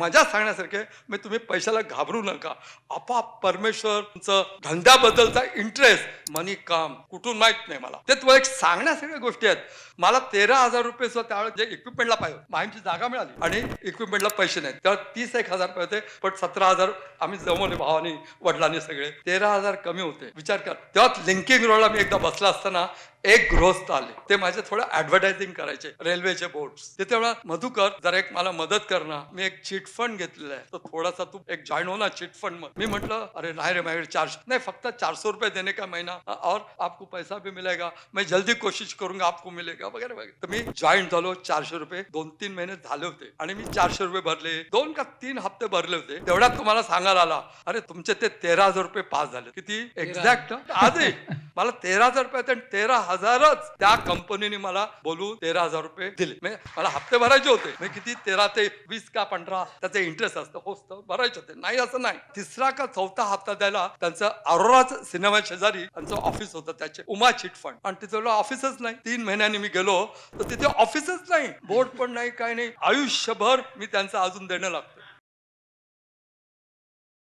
मजा सांगण्यासारखे म्हणजे तुम्ही पैशाला घाबरू नका. आपोआप परमेश्वर तुमचं धंद्याबद्दलचा इंटरेस्ट मनी काम कुठून माहित नाही मला. ते तुला एक सांगण्यासारख्या गोष्टी आहेत. मला 13,000 सुद्धा त्यावेळेस जे इक्विपमेंटला पाहिजे माहीमची जागा मिळाली आणि इक्विपमेंटला पैसे नाहीत. तेव्हा 30,000 रुपये होते, पण 17,000 आम्ही जमवले भावानी वडिलांनी सगळे. 13,000 कमी होते. विचार कर. तेव्हा लिंकिंग रोडला मी एकदा बसला असताना एक गृहस्थ आले. ते माझे थोडं ऍडव्हर्टायझिंग करायचे रेल्वेचे बोर्ड्स. ते तेव्हा मधुकर जरा एक मला मदत कर ना, मी एक चिट फंड घेतलेला आहे, तर थोडासा तू एक जॉईन हो ना चिट फंड मध्ये. मी म्हटलं अरे नाही रे, माझ्याकडे 400 नाही, फक्त 400 रुपये देने का महीना और आपको पैसा भी मिलेगा, मैं जल्दी कोशिश करूंगा आपको मिलेगा वगैरे वगैरे. तर मी जॉईन झालो. 400 रुपये 2-3 महिने झाले होते आणि मी 400 रुपये भरले. 2 का 3 हप्ते भरले होते. तेवढ्यात तुम्हाला सांगायला आला अरे तुमचे ते 13,000 रुपये पास झाले. किती एक्झॅक्ट आजही मला 13,000 रुपये आणि 13,000च त्या कंपनीने मला बोलून 13,000 रुपये दिले. मला हप्ते भरायचे होते. किती 13 ते 20 का 15 त्याचे इंटरेस्ट असतं. हो भरायचे होते, नाही असं नाही. तिसरा का चौथा हप्ता द्यायला त्यांचं अरोराच सिनेमा शेजारी त्यांचं ऑफिस होतं, त्याचे उमा चिट फंड, आणि तिथं ऑफिसच नाही. 3 महिन्यांनी मी गेलो तर तिथे ऑफिसच नाही, बोर्ड पण नाही, काही नाही. आयुष्यभर मी त्यांचं अजून देणं लागतं.